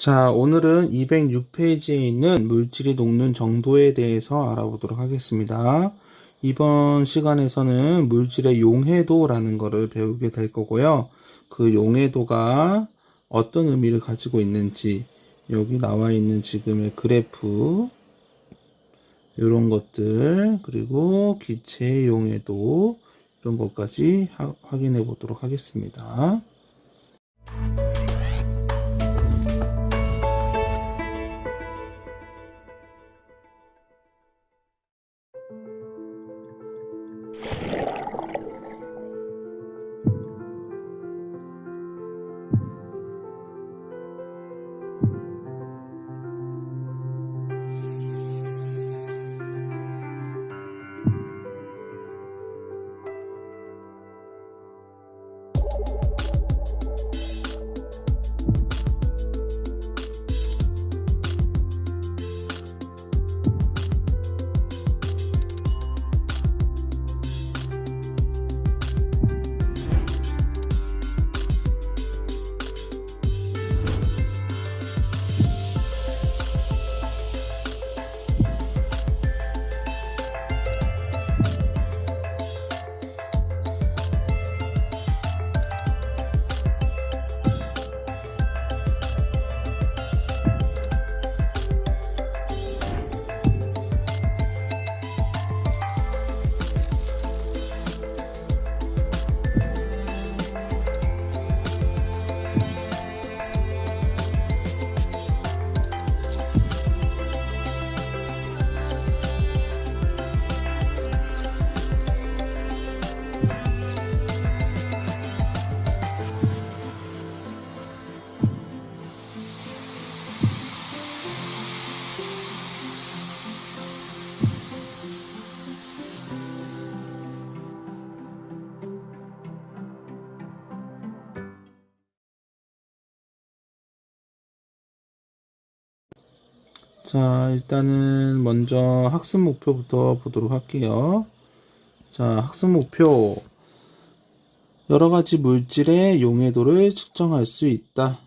자, 오늘은 206페이지에 있는 물질이 녹는 정도에 대해서 알아보도록 하겠습니다. 이번 시간에서는 물질의 용해도라는 것을 배우게 될 거고요. 그 용해도가 어떤 의미를 가지고 있는지, 여기 나와 있는 지금의 그래프, 이런 것들, 그리고 기체의 용해도, 이런 것까지 확인해 보도록 하겠습니다. 자, 일단은 먼저 학습 목표부터 보도록 할게요. 자, 학습 목표. 여러 가지 물질의 용해도를 측정할 수 있다.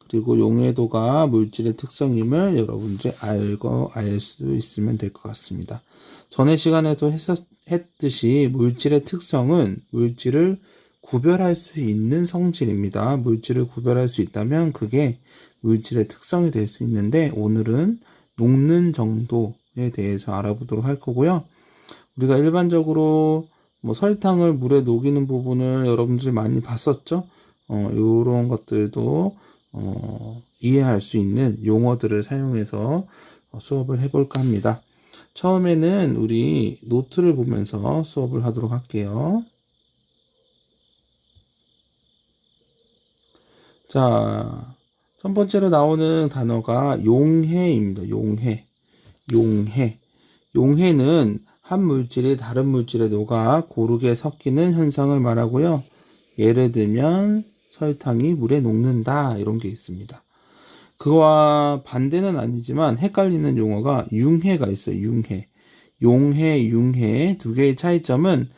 그리고 용해도가 물질의 특성임을 여러분들이 알 수 있으면 될 것 같습니다. 전에 시간에도 했듯이 물질의 특성은 물질을 구별할 수 있는 성질입니다. 물질을 구별할 수 있다면 그게 물질의 특성이 될 수 있는데, 오늘은 녹는 정도에 대해서 알아보도록 할 거고요. 우리가 일반적으로 설탕을 물에 녹이는 부분을 여러분들 많이 봤었죠? 이런 것들도 이해할 수 있는 용어들을 사용해서 수업을 해볼까 합니다. 처음에는 우리 노트를 보면서 수업을 하도록 할게요. 자, 첫 번째로 나오는 단어가 용해입니다. 용해는 한 물질이 다른 물질에 녹아 고르게 섞이는 현상을 말하고요. 예를 들면 설탕이 물에 녹는다, 이런 게 있습니다. 그와 반대는 아니지만 헷갈리는 용어가 융해가 있어요. 융해 두 개의 차이점은,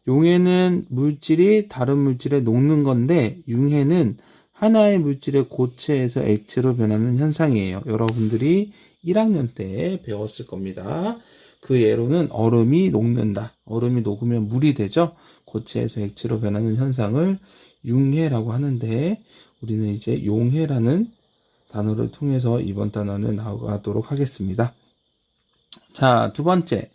용해는 물질이 다른 물질에 녹는 건데, 융해는 하나의 물질의 고체에서 액체로 변하는 현상이에요. 여러분들이 1학년 때 배웠을 겁니다. 그 예로는 얼음이 녹는다. 얼음이 녹으면 물이 되죠. 고체에서 액체로 변하는 현상을 융해라고 하는데, 우리는 이제 용해라는 단어를 통해서 이번 단어는 나가도록 하겠습니다. 자, 두 번째,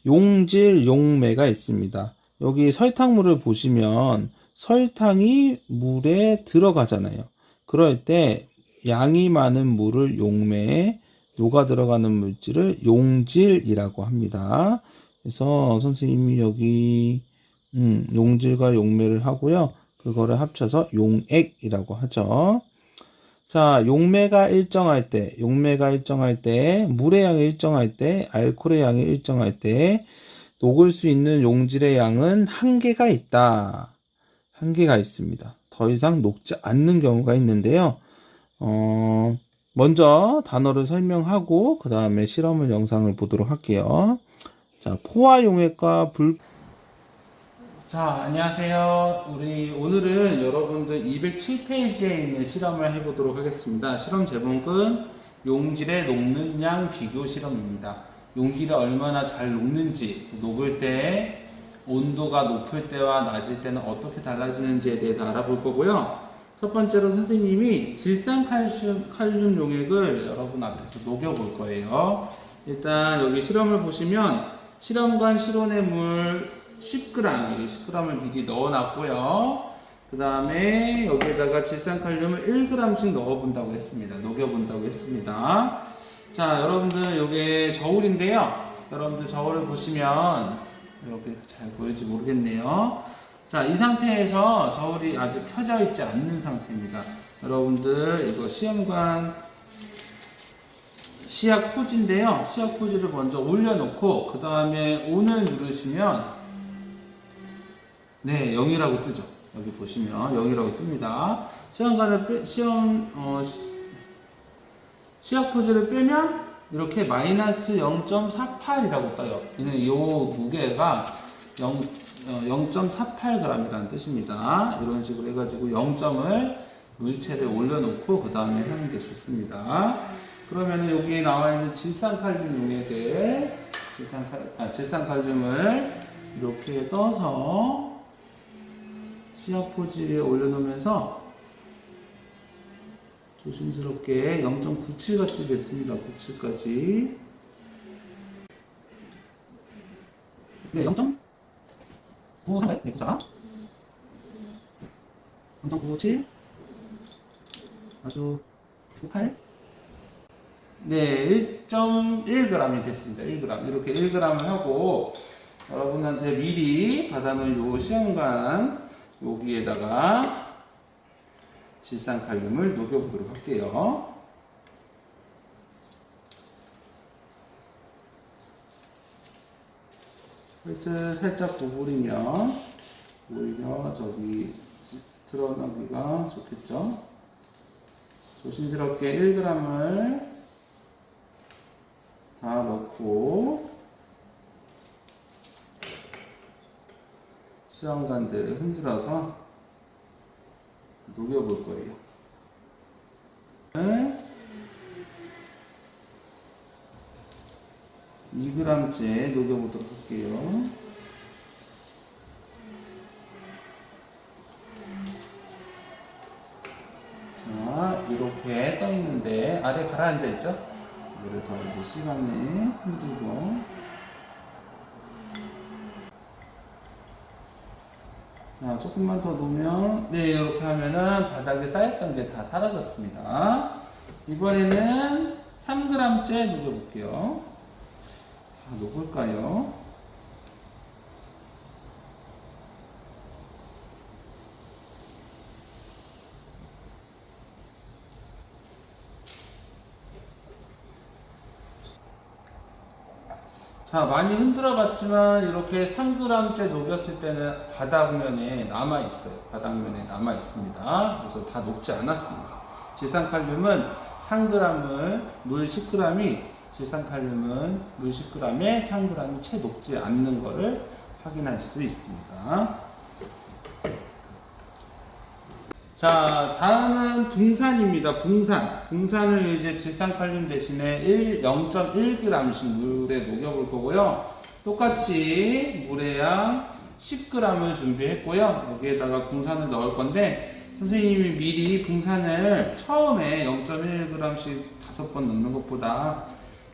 용질, 용매가 있습니다. 여기 설탕물을 보시면 설탕이 물에 들어가잖아요. 그럴 때 양이 많은 물을 용매에 녹아 들어가는 물질을 용질이라고 합니다. 그래서 선생님이 여기 용질과 용매를 하고요. 그거를 합쳐서 용액이라고 하죠. 자, 용매가 일정할 때, 물의 양이 일정할 때, 알코올의 양이 일정할 때, 녹을 수 있는 용질의 양은 한계가 있다. 한계가 있습니다. 더 이상 녹지 않는 경우가 있는데요. 먼저 단어를 설명하고 그 다음에 실험을 영상을 보도록 할게요. 자, 포화용액과 자, 안녕하세요. 우리 오늘은 여러분들 207페이지에 있는 실험을 해보도록 하겠습니다. 실험 제목은 용질에 녹는 양 비교 실험입니다. 용질이 얼마나 잘 녹는지, 녹을 때 온도가 높을 때와 낮을 때는 어떻게 달라지는지에 대해서 알아볼 거고요. 첫 번째로 선생님이 질산칼륨 용액을 여러분 앞에서 녹여볼 거예요. 일단 여기 실험을 보시면 실험관 실온의 물 10g, 여기 10g을 미리 넣어놨고요. 그 다음에 여기에다가 질산칼륨을 1g씩 넣어본다고 했습니다. 녹여본다고 했습니다. 자, 여러분들 이게 저울인데요. 여러분들 저울을 보시면 이렇게 잘 보일지 모르겠네요. 자, 이 상태에서 저울이 아직 켜져 있지 않는 상태입니다. 여러분들 이거 시험관 시약 포지인데요. 시약 포지를 먼저 올려놓고 그 다음에 ON을 누르시면 네, 0이라고 뜨죠. 여기 보시면 0이라고 뜹니다. 시약 포즈를 빼면 이렇게 마이너스 0.48이라고 떠요. 이 무게가 0.48g이라는 뜻입니다. 이런 식으로 해가지고 0점을 물체를 올려놓고 그 다음에 하는 게 좋습니다. 그러면 여기에 나와 있는 질산칼륨 용액을 질산칼륨을 이렇게 떠서 시약 포지에 올려놓으면서 조심스럽게 0.97가 뜨겠습니다. 97까지. 네, 0.93, 네, 94. 0.97. 아주 98. 네, 1.1g이 됐습니다. 1g. 이렇게 1g을 하고 여러분한테 미리 받아놓은 요 시험관 여기에다가 질산칼륨을 녹여보도록 할게요. 살짝 구부리면 오히려 저기 드러나기가 좋겠죠. 조심스럽게 1g을 다 넣고 시험관들을 흔들어서 녹여볼 거예요. 2g째 녹여보도록 할게요. 자, 이렇게 떠 있는데 아래 가라앉아 있죠? 그래서 이제 시간을 흔들고 자, 조금만 더 놓으면 네, 이렇게 하면은 바닥에 쌓였던 게 다 사라졌습니다. 이번에는 3g째 녹여볼게요. 자, 녹을까요? 자, 많이 흔들어 봤지만 이렇게 3g째 녹였을 때는 바닥면에 남아 있어요. 바닥면에 남아 있습니다. 그래서 다 녹지 않았습니다. 질산칼륨은 3g을 물 10g이 질산칼륨은 물 10g에 3g이 채 녹지 않는 것을 확인할 수 있습니다. 자, 다음은 붕산입니다. 붕산을 이제 질산칼륨 대신에 0.1g씩 물에 녹여볼 거고요. 똑같이 물의 양 10g을 준비했고요. 여기에다가 붕산을 넣을 건데, 선생님이 미리 붕산을 처음에 0.1g씩 5번 넣는 것보다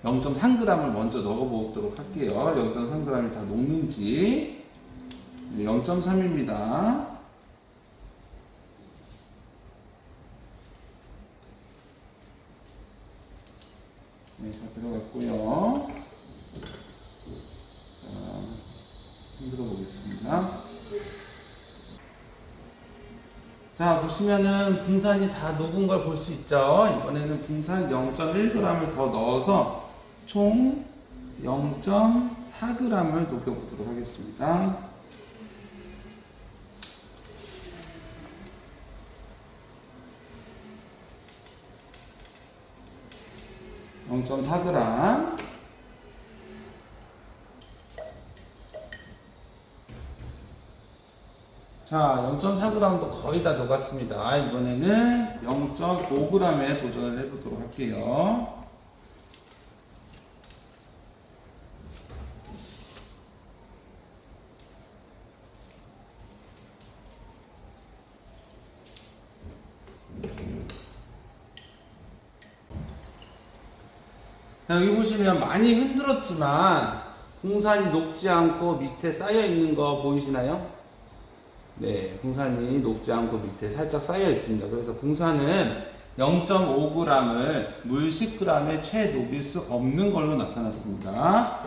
0.3g을 먼저 넣어보도록 할게요. 0.3g이 다 녹는지. 0.3입니다. 네, 다 들어갔고요. 자, 흔들어 보겠습니다. 자, 보시면은 붕산이 다 녹은 걸 볼 수 있죠. 이번에는 붕산 0.1g을 더 넣어서 총 0.4g을 녹여보도록 하겠습니다. 0.4g. 자, 0.4g도 거의 다 녹았습니다. 이번에는 0.5g에 도전을 해보도록 할게요. 자, 여기 보시면 많이 흔들었지만 붕산이 녹지 않고 밑에 쌓여 있는 거 보이시나요? 네, 붕산이 녹지 않고 밑에 살짝 쌓여 있습니다. 그래서 붕산은 0.5g을 물 10g에 채 녹일 수 없는 걸로 나타났습니다.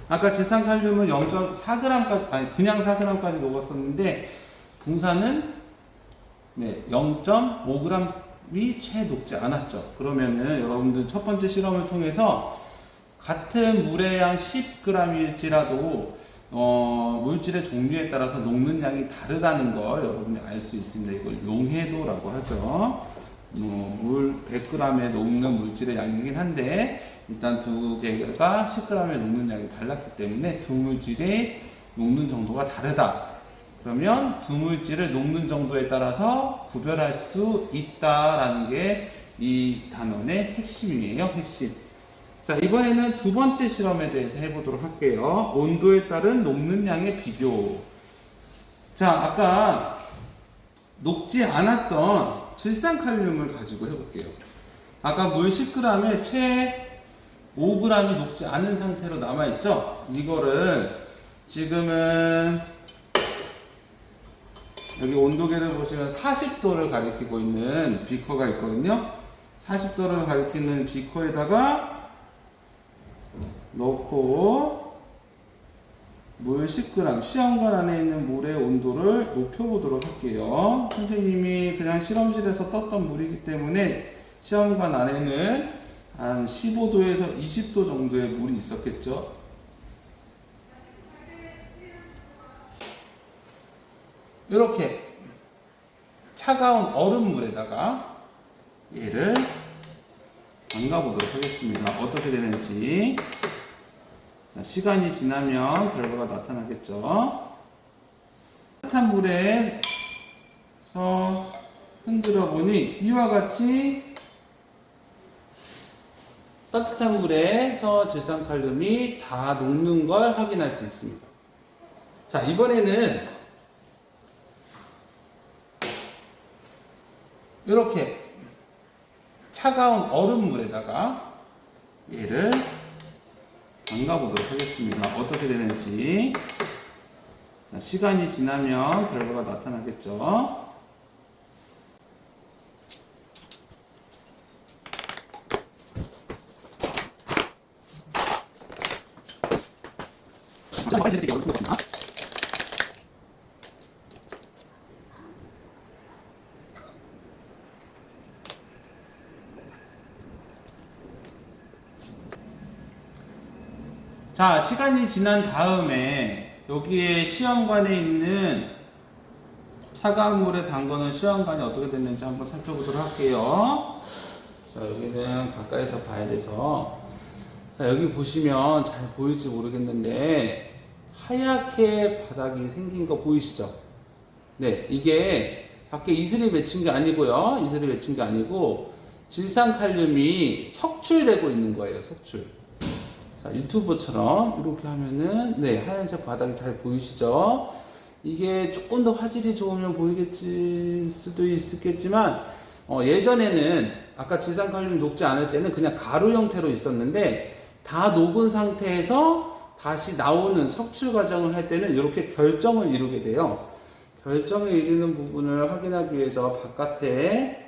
아까 질산칼륨은 0.4g까지, 아니 그냥 4g까지 녹았었는데 붕산은 네, 0.5g이 채 녹지 않았죠. 그러면은 여러분들 첫 번째 실험을 통해서 같은 물의 양 10g일지라도 물질의 종류에 따라서 녹는 양이 다르다는 걸 여러분이 알 수 있습니다. 이걸 용해도라고 하죠. 물 100g에 녹는 물질의 양이긴 한데 일단 두 개가 10g에 녹는 양이 달랐기 때문에 두 물질의 녹는 정도가 다르다. 그러면 두 물질을 녹는 정도에 따라서 구별할 수 있다라는 게 이 단원의 핵심이에요. 핵심. 자, 이번에는 두 번째 실험에 대해서 해보도록 할게요. 온도에 따른 녹는 양의 비교. 자, 아까 녹지 않았던 질산칼륨을 가지고 해볼게요. 아까 물 10g에 채 5g이 녹지 않은 상태로 남아있죠? 이거를 지금은 여기 온도계를 보시면 40도를 가리키고 있는 비커가 있거든요. 40도를 가리키는 비커에다가 넣고 물 10g, 시험관 안에 있는 물의 온도를 높여보도록 할게요. 선생님이 그냥 실험실에서 떴던 물이기 때문에 시험관 안에는 한 15도에서 20도 정도의 물이 있었겠죠. 이렇게 차가운 얼음물에다가 얘를 담가보도록 하겠습니다. 어떻게 되는지. 시간이 지나면 결과가 나타나겠죠. 따뜻한 물에서 흔들어 보니 이와 같이 따뜻한 물에서 질산칼륨이 다 녹는 걸 확인할 수 있습니다. 자, 이번에는 이렇게 차가운 얼음물에다가 얘를 담가보도록 하겠습니다. 어떻게 되는지. 시간이 지나면 결과가 나타나겠죠. 자, 시간이 지난 다음에 여기에 시험관에 있는 차가운 물에 담그는 시험관이 어떻게 됐는지 한번 살펴보도록 할게요. 자, 여기는 가까이서 봐야 돼서. 자, 여기 보시면 잘 보일지 모르겠는데 하얗게 바닥이 생긴 거 보이시죠? 네, 이게 밖에 이슬이 맺힌 게 아니고요. 이슬이 맺힌 게 아니고 질산칼륨이 석출되고 있는 거예요. 석출. 자, 유튜브처럼 이렇게 하면은 네, 하얀색 바닥이 잘 보이시죠? 이게 조금 더 화질이 좋으면 보이겠지 수도 있겠지만 예전에는 아까 질산칼륨이 녹지 않을 때는 그냥 가루 형태로 있었는데 다 녹은 상태에서 다시 나오는 석출 과정을 할 때는 이렇게 결정을 이루게 돼요. 결정을 이루는 부분을 확인하기 위해서 바깥에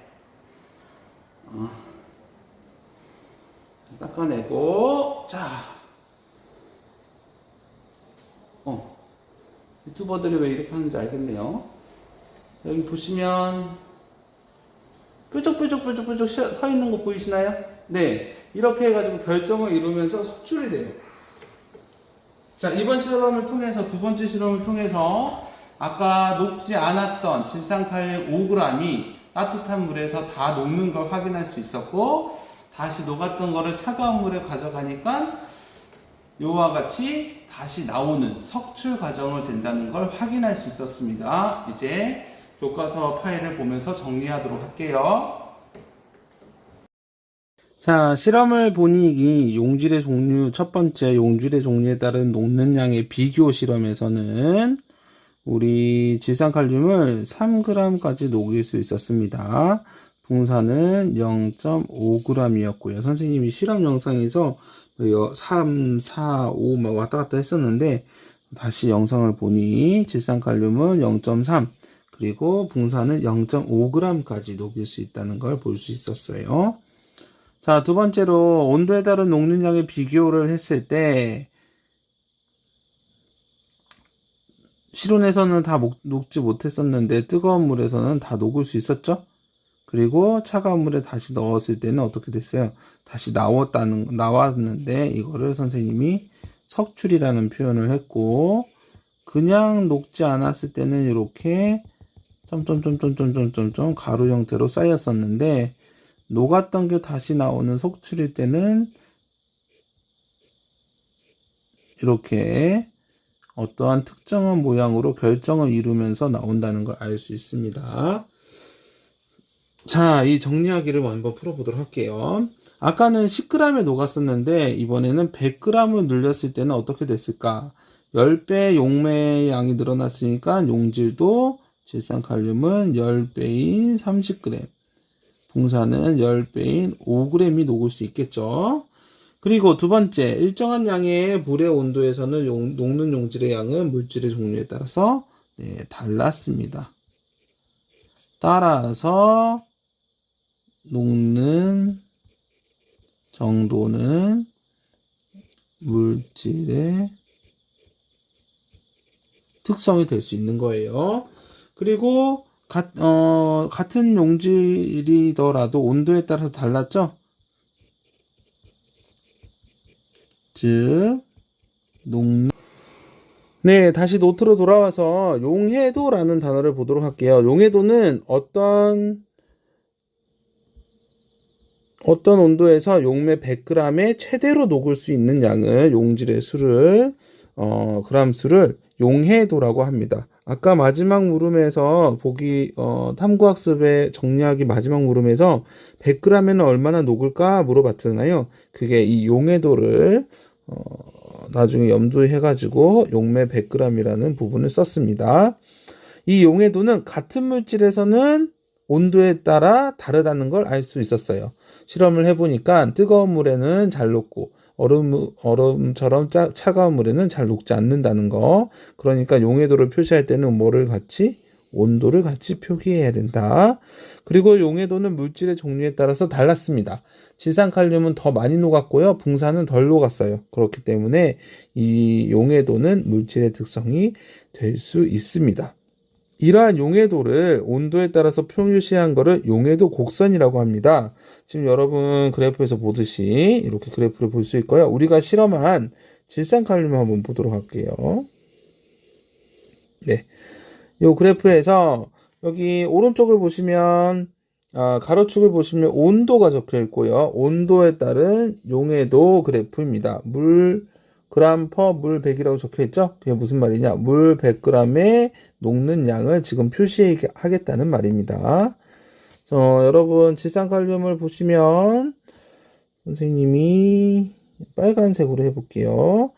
닦아내고, 자, 유튜버들이 왜 이렇게 하는지 알겠네요. 여기 보시면 뾰족뾰족 서 있는 거 보이시나요? 네, 이렇게 해가지고 결정을 이루면서 석출이 돼요. 자, 이번 실험을 통해서, 두 번째 실험을 통해서 아까 녹지 않았던 질산칼륨 5g이 따뜻한 물에서 다 녹는 걸 확인할 수 있었고, 다시 녹았던 거를 차가운 물에 가져가니까 요와 같이 다시 나오는 석출 과정을 된다는 걸 확인할 수 있었습니다. 이제 교과서 파일을 보면서 정리하도록 할게요. 자, 실험을 보니 이 용질의 종류, 첫 번째 용질의 종류에 따른 녹는 양의 비교 실험에서는 우리 질산칼륨을 3g까지 녹일 수 있었습니다. 붕산은 0.5g이었고요. 선생님이 실험 영상에서 3, 4, 5 막 왔다 갔다 했었는데 다시 영상을 보니 질산칼륨은 0.3 그리고 붕산은 0.5g까지 녹일 수 있다는 걸 볼 수 있었어요. 자, 두 번째로 온도에 따른 녹는 양의 비교를 했을 때 실온에서는 다 녹지 못했었는데 뜨거운 물에서는 다 녹을 수 있었죠. 그리고 차가운 물에 다시 넣었을 때는 어떻게 됐어요? 다시 나왔는데 이거를 선생님이 석출이라는 표현을 했고, 그냥 녹지 않았을 때는 이렇게 점점점점점점점 가루 형태로 쌓였었는데, 녹았던 게 다시 나오는 석출일 때는 이렇게 어떠한 특정한 모양으로 결정을 이루면서 나온다는 걸 알 수 있습니다. 자, 이 정리하기를 한번 풀어보도록 할게요. 아까는 10g에 녹았었는데 이번에는 100g을 늘렸을 때는 어떻게 됐을까? 10배 용매의 양이 늘어났으니까 용질도 질산칼륨은 10배인 30g, 붕산은 10배인 5g이 녹을 수 있겠죠. 그리고 두 번째, 일정한 양의 물의 온도에서는 녹는 용질의 양은 물질의 종류에 따라서 달랐습니다. 따라서 녹는 정도는 물질의 특성이 될 수 있는 거예요. 그리고 같은 용질이더라도 온도에 따라서 달랐죠? 즉 네, 다시 노트로 돌아와서 용해도라는 단어를 보도록 할게요. 용해도는 어떤 온도에서 용매 100g에 최대로 녹을 수 있는 양을 용질의 수를 그람 수를 용해도라고 합니다. 아까 마지막 물음에서 탐구학습의 정리하기 마지막 물음에서 100g에는 얼마나 녹을까 물어봤잖아요. 그게 이 용해도를 나중에 염두해가지고 용매 100g이라는 부분을 썼습니다. 이 용해도는 같은 물질에서는 온도에 따라 다르다는 걸 알 수 있었어요. 실험을 해보니까 뜨거운 물에는 잘 녹고 얼음처럼 차가운 물에는 잘 녹지 않는다는 거. 그러니까 용해도를 표시할 때는 온도를 같이 표기해야 된다. 그리고 용해도는 물질의 종류에 따라서 달랐습니다. 질산칼륨은 더 많이 녹았고요. 붕산은 덜 녹았어요. 그렇기 때문에 이 용해도는 물질의 특성이 될 수 있습니다. 이러한 용해도를 온도에 따라서 표시한 거를 용해도 곡선이라고 합니다. 지금 여러분 그래프에서 보듯이 이렇게 그래프를 볼 수 있고요. 우리가 실험한 질산칼륨을 한번 보도록 할게요. 네, 이 그래프에서 여기 오른쪽을 보시면 가로축을 보시면 온도가 적혀 있고요. 온도에 따른 용해도 그래프입니다. 물 그램 퍼 물 100이라고 적혀 있죠? 그게 무슨 말이냐? 물 100g에 녹는 양을 지금 표시하겠다는 말입니다. 여러분 질산칼륨을 보시면 선생님이 빨간색으로 해볼게요.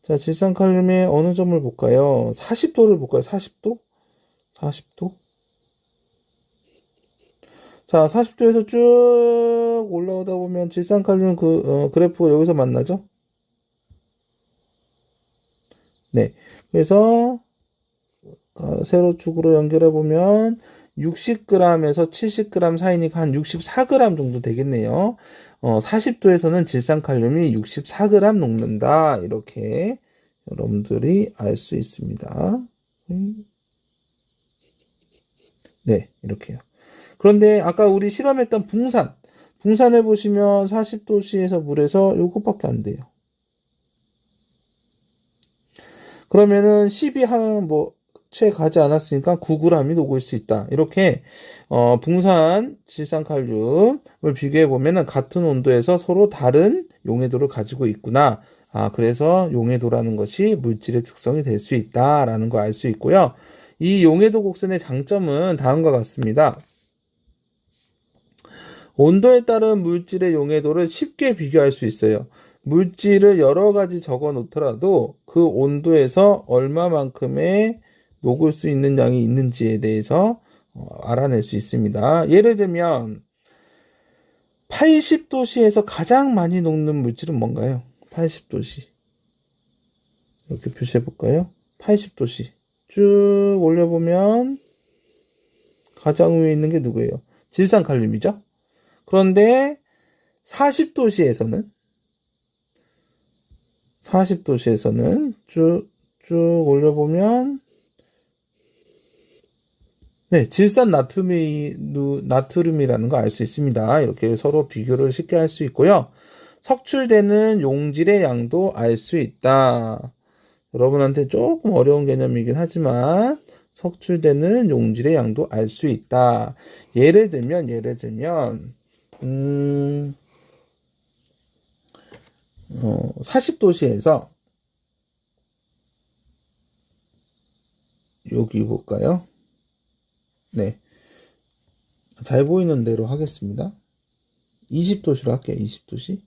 자, 질산칼륨의 어느 점을 볼까요? 40도를 볼까요? 40도? 40도? 자, 40도에서 쭉 올라오다 보면 질산칼륨 그래프가 여기서 만나죠? 네. 그래서 세로축으로 연결해 보면 60g에서 70g 사이니까 한 64g 정도 되겠네요. 40도에서는 질산칼륨이 64g 녹는다. 이렇게 여러분들이 알 수 있습니다. 네, 이렇게요. 그런데 아까 우리 실험했던 붕산을 보시면 40도씨에서 물에서 요것밖에 안 돼요. 그러면은 10이 채 가지 않았으니까 9g이 녹을 수 있다. 이렇게 붕산 질산칼륨을 비교해 보면은 같은 온도에서 서로 다른 용해도를 가지고 있구나 그래서 용해도라는 것이 물질의 특성이 될 수 있다라는 걸 알 수 있고요. 이 용해도 곡선의 장점은 다음과 같습니다. 온도에 따른 물질의 용해도를 쉽게 비교할 수 있어요. 물질을 여러 가지 적어 놓더라도 그 온도에서 얼마만큼의 녹을 수 있는 양이 있는지에 대해서 알아낼 수 있습니다. 예를 들면 80도씨에서 가장 많이 녹는 물질은 뭔가요? 80도씨. 이렇게 표시해 볼까요? 80도씨. 쭉 올려보면 가장 위에 있는 게 누구예요? 질산칼륨이죠? 그런데 40도씨에서는 쭉 올려보면 네, 질산 나트륨이라는 거 알 수 있습니다. 이렇게 서로 비교를 쉽게 할 수 있고요. 석출되는 용질의 양도 알 수 있다. 여러분한테 조금 어려운 개념이긴 하지만 석출되는 용질의 양도 알 수 있다. 예를 들면 40도씨에서 여기 볼까요? 네. 잘 보이는 대로 하겠습니다. 20도씨로 할게요. 20도씨.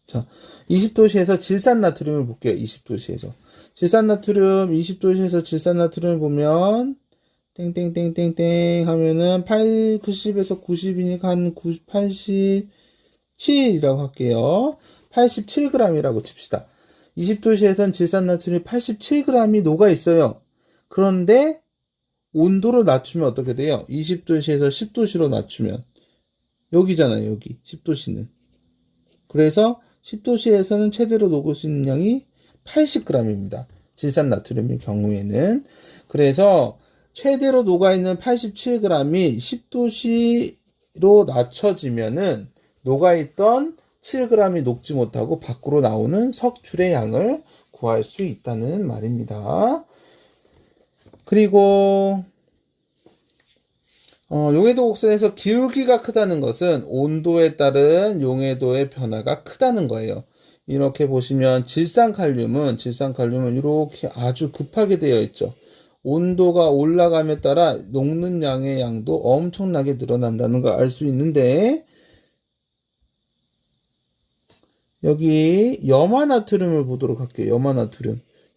자, 20도씨에서 질산나트륨을 볼게요. 20도씨에서. 질산나트륨 20도씨에서 질산나트륨을 보면 땡땡땡땡땡 하면은 80에서 90이니까 한 87이라고 할게요. 87g이라고 칩시다. 20도씨에선 질산나트륨이 87g이 녹아 있어요. 그런데 온도를 낮추면 어떻게 돼요? 20도씨에서 10도씨로 낮추면 여기잖아요. 여기 10도씨는. 그래서 10도씨에서는 최대로 녹을 수 있는 양이 80g입니다. 질산나트륨의 경우에는. 그래서 최대로 녹아있는 87g이 10도씨로 낮춰지면은 녹아있던 7g이 녹지 못하고 밖으로 나오는 석출의 양을 구할 수 있다는 말입니다. 그리고 용해도 곡선에서 기울기가 크다는 것은 온도에 따른 용해도의 변화가 크다는 거예요. 이렇게 보시면 질산칼륨은 이렇게 아주 급하게 되어 있죠. 온도가 올라감에 따라 녹는 양의 양도 엄청나게 늘어난다는 걸 알 수 있는데 여기 염화나트륨을 보도록 할게요.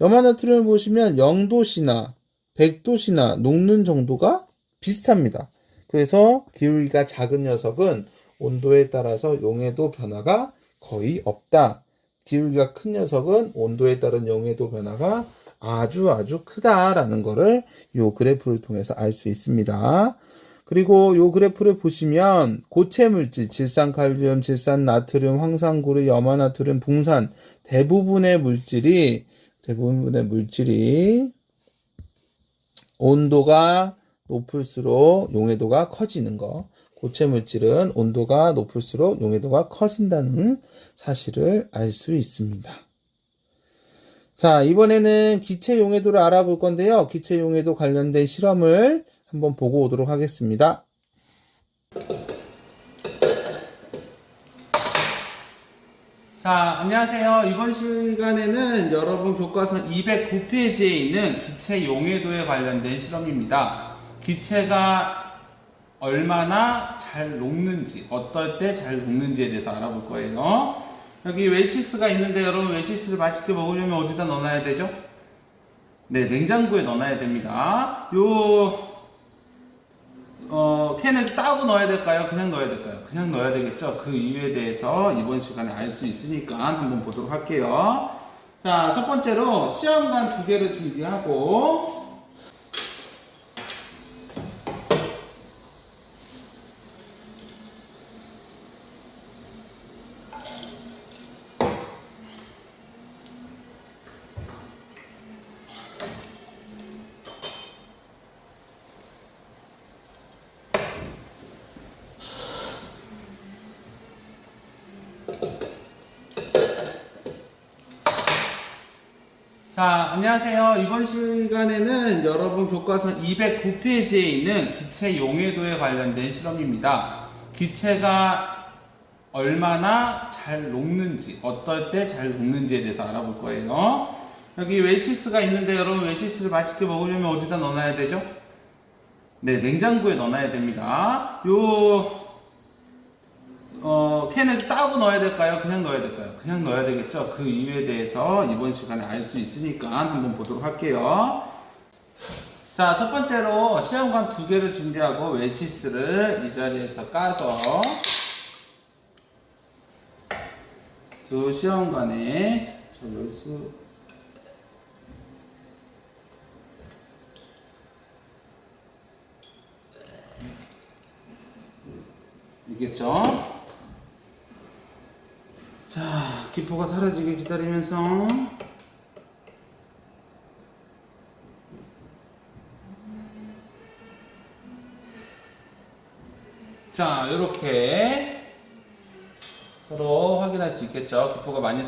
염화나트륨을 보시면 0도씨나 100도씨나 녹는 정도가 비슷합니다. 그래서 기울기가 작은 녀석은 온도에 따라서 용해도 변화가 거의 없다. 기울기가 큰 녀석은 온도에 따른 용해도 변화가 아주 크다라는 거를 이 그래프를 통해서 알 수 있습니다. 그리고 이 그래프를 보시면 고체 물질, 질산칼륨, 질산나트륨, 황산고르, 염화나트륨, 붕산 대부분의 물질이 온도가 높을수록 용해도가 커지는 거. 고체 물질은 온도가 높을수록 용해도가 커진다는 사실을 알 수 있습니다. 자, 이번에는 기체 용해도를 알아볼 건데요. 기체 용해도 관련된 실험을 한번 보고 오도록 하겠습니다. 자, 안녕하세요. 이번 시간에는 여러분 교과서 209페이지에 있는 기체 용해도에 관련된 실험입니다. 기체가 얼마나 잘 녹는지, 어떨 때 잘 녹는지에 대해서 알아볼 거예요. 여기 웰치스가 있는데 여러분 웰치스를 맛있게 먹으려면 어디다 넣어놔야 되죠? 네, 냉장고에 넣어놔야 됩니다. 캔을 따고 넣어야 될까요? 그냥 넣어야 될까요? 그냥 넣어야 되겠죠? 그 이유에 대해서 이번 시간에 알 수 있으니까 한번 보도록 할게요. 자, 첫 번째로 시험관 2개를 준비하고 자, 안녕하세요. 이번 시간에는 여러분 교과서 209페이지에 있는 기체 용해도에 관련된 실험입니다. 기체가 얼마나 잘 녹는지, 어떨 때 잘 녹는지에 대해서 알아볼 거예요. 여기 웰치스가 있는데 여러분 웰치스를 맛있게 먹으려면 어디다 넣어놔야 되죠? 네, 냉장고에 넣어놔야 됩니다. 캔을 따고 넣어야 될까요? 그냥 넣어야 될까요? 그냥 넣어야 되겠죠? 그 이유에 대해서 이번 시간에 알 수 있으니까 한번 보도록 할게요. 자, 첫 번째로 시험관 2개를 준비하고 웰치스를 이 자리에서 까서 두 시험관에 열 수 있겠죠? 자, 기포가 사라지게 기다리면서 자, 이렇게 서로 확인할 수 있겠죠? 기포가 많이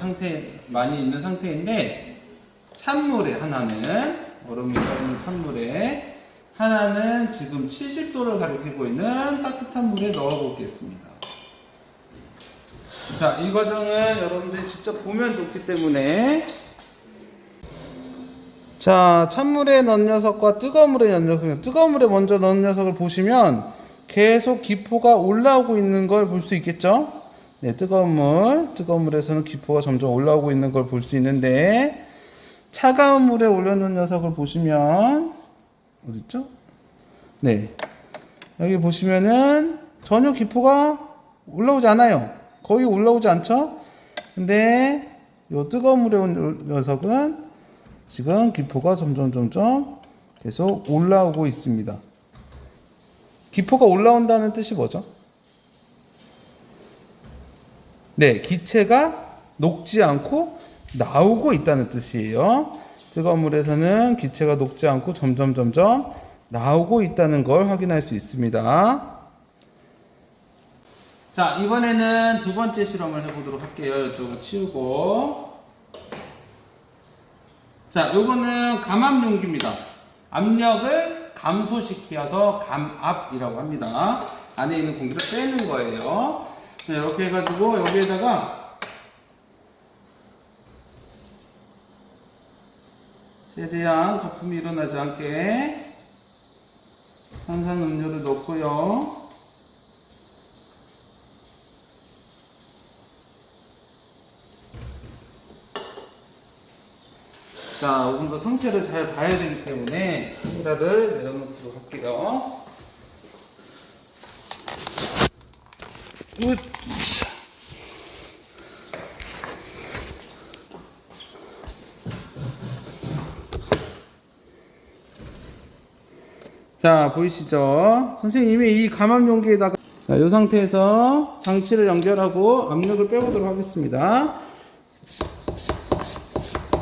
있는 상태인데 찬물에 하나는 얼음이 끓는 찬물에 하나는 지금 70도를 가리키고 있는 따뜻한 물에 넣어 보겠습니다. 자, 이 과정은 여러분들이 직접 보면 좋기 때문에 자, 찬물에 넣은 녀석과 뜨거운 물에 넣은 녀석, 뜨거운 물에 먼저 넣은 녀석을 보시면 계속 기포가 올라오고 있는 걸 볼 수 있겠죠? 네, 뜨거운 물에서는 기포가 점점 올라오고 있는 걸 볼 수 있는데 차가운 물에 올려놓은 녀석을 보시면 어딨죠? 네, 여기 보시면은 전혀 기포가 올라오지 않아요. 거의 올라오지 않죠? 근데 이 뜨거운 물에 온 녀석은 지금 기포가 점점 계속 올라오고 있습니다. 기포가 올라온다는 뜻이 뭐죠? 네, 기체가 녹지 않고 나오고 있다는 뜻이에요. 뜨거운 물에서는 기체가 녹지 않고 점점 나오고 있다는 걸 확인할 수 있습니다. 자, 이번에는 두 번째 실험을 해보도록 할게요. 이쪽으로 치우고. 자, 요거는 감압용기입니다. 압력을 감소시켜서 감압이라고 합니다. 안에 있는 공기를 빼는 거예요. 네, 이렇게 해가지고 여기에다가 최대한 거품이 일어나지 않게 탄산음료를 넣고요. 자, 조금 더 상태를 잘 봐야 되기 때문에 카메라를 내려놓도록 할게요. 으차. 자, 보이시죠? 선생님이 이 감압 용기에다가 자, 이 상태에서 장치를 연결하고 압력을 빼보도록 하겠습니다.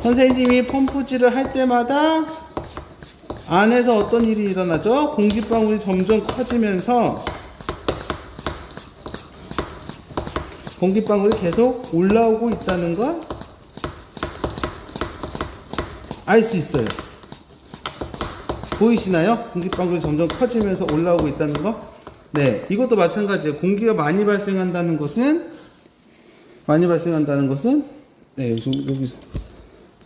선생님이 펌프질을 할 때마다 안에서 어떤 일이 일어나죠? 공기방울이 점점 커지면서 공기방울이 계속 올라오고 있다는 걸 알 수 있어요. 보이시나요? 공기방울이 점점 커지면서 올라오고 있다는 거? 네, 이것도 마찬가지예요. 공기가 많이 발생한다는 것은 네, 여기서 좀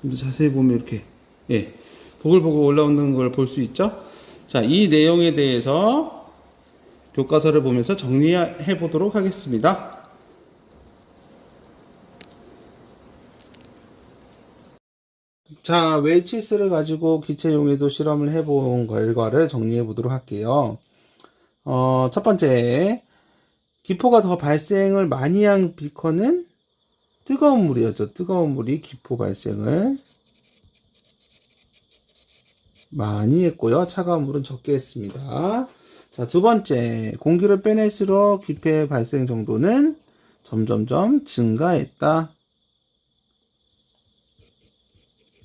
더 자세히 보면 이렇게 예, 보글보글 올라오는 걸 볼 수 있죠? 자, 이 내용에 대해서 교과서를 보면서 정리해 보도록 하겠습니다. 자, 웰치스를 가지고 기체용해도 실험을 해본 결과를 정리해 보도록 할게요. 첫 번째, 기포가 더 발생을 많이 한 비커는 뜨거운 물이었죠. 뜨거운 물이 기포 발생을 많이 했고요. 차가운 물은 적게 했습니다. 자, 두 번째, 공기를 빼낼수록 기포의 발생 정도는 점점점 증가했다.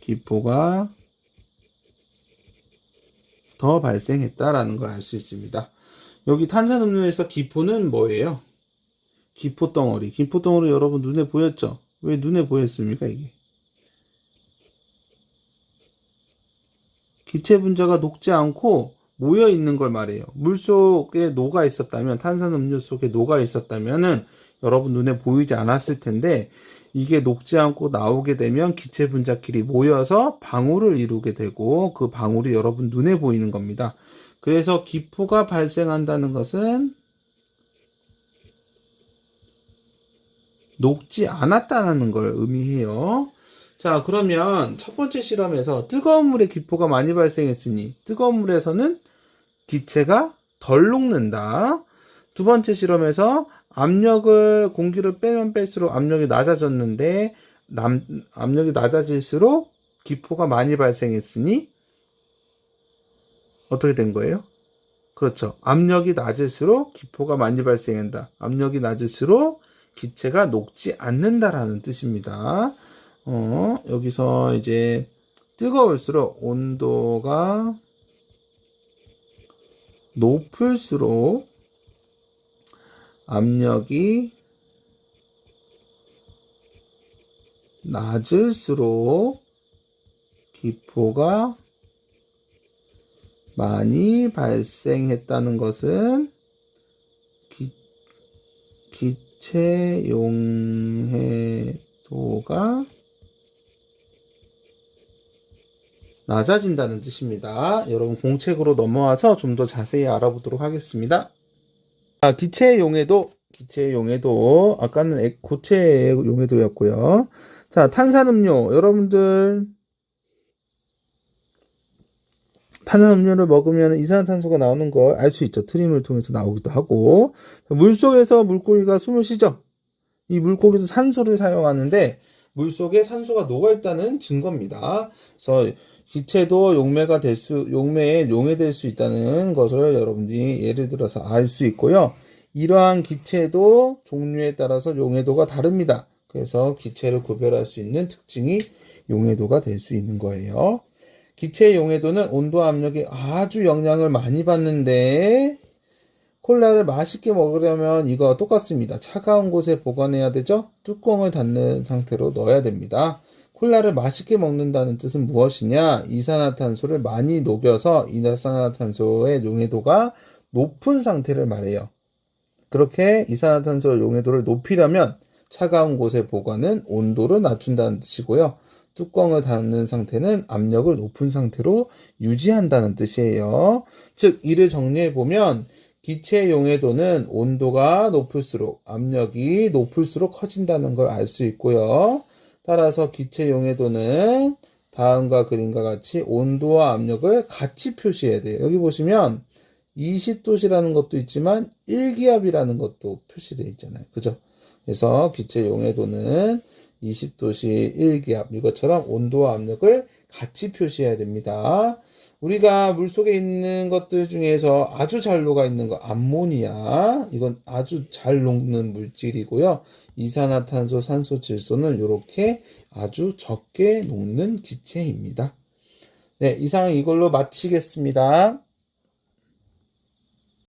기포가 더 발생했다라는 걸 알 수 있습니다. 여기 탄산음료에서 기포는 뭐예요? 기포덩어리. 기포덩어리 여러분 눈에 보였죠? 왜 눈에 보였습니까, 이게? 기체 분자가 녹지 않고 모여 있는 걸 말해요. 물 속에 녹아 있었다면, 탄산음료 속에 녹아 있었다면은 여러분 눈에 보이지 않았을 텐데 이게 녹지 않고 나오게 되면 기체 분자끼리 모여서 방울을 이루게 되고 그 방울이 여러분 눈에 보이는 겁니다. 그래서 기포가 발생한다는 것은 녹지 않았다는 걸 의미해요. 자, 그러면 첫 번째 실험에서 뜨거운 물에 기포가 많이 발생했으니 뜨거운 물에서는 기체가 덜 녹는다. 두 번째 실험에서 공기를 빼면 뺄수록 압력이 낮아졌는데 압력이 낮아질수록 기포가 많이 발생했으니 어떻게 된 거예요? 그렇죠. 압력이 낮을수록 기포가 많이 발생한다. 압력이 낮을수록 기체가 녹지 않는다라는 뜻입니다. 여기서 이제 뜨거울수록 온도가 높을수록 압력이 낮을수록 기포가 많이 발생했다는 것은 기체 용해도가 낮아진다는 뜻입니다. 여러분 공책으로 넘어와서 좀 더 자세히 알아보도록 하겠습니다. 기체 용해도 아까는 고체 용해도였고요. 자, 탄산음료 여러분들 탄산음료를 먹으면 이산화탄소가 나오는 걸 알 수 있죠. 트림을 통해서 나오기도 하고 물속에서 물고기가 숨을 쉬죠. 이 물고기도 산소를 사용하는데 물속에 산소가 녹아있다는 증거입니다. 그래서 기체도 용매에 용해될 수 있다는 것을 여러분들이 예를 들어서 알 수 있고요. 이러한 기체도 종류에 따라서 용해도가 다릅니다. 그래서 기체를 구별할 수 있는 특징이 용해도가 될 수 있는 거예요. 기체의 용해도는 온도와 압력이 아주 영향을 많이 받는데 콜라를 맛있게 먹으려면 이거와 똑같습니다. 차가운 곳에 보관해야 되죠? 뚜껑을 닫는 상태로 넣어야 됩니다. 콜라를 맛있게 먹는다는 뜻은 무엇이냐? 이산화탄소를 많이 녹여서 이산화탄소의 용해도가 높은 상태를 말해요. 그렇게 이산화탄소 용해도를 높이려면 차가운 곳에 보관은 온도를 낮춘다는 뜻이고요. 뚜껑을 닫는 상태는 압력을 높은 상태로 유지한다는 뜻이에요. 즉 이를 정리해보면 기체 용해도는 온도가 높을수록 압력이 높을수록 커진다는 걸 알 수 있고요. 따라서 기체 용해도는 다음과 그림과 같이 온도와 압력을 같이 표시해야 돼요. 여기 보시면 20도씨라는 것도 있지만 1기압이라는 것도 표시되어 있잖아요. 그죠? 그래서 기체 용해도는 20도씨 1기압 이것처럼 온도와 압력을 같이 표시해야 됩니다. 우리가 물속에 있는 것들 중에서 아주 잘 녹아 있는 거 암모니아 이건 아주 잘 녹는 물질이고요. 이산화탄소, 산소, 질소는 이렇게 아주 적게 녹는 기체입니다. 네, 이상 이걸로 마치겠습니다.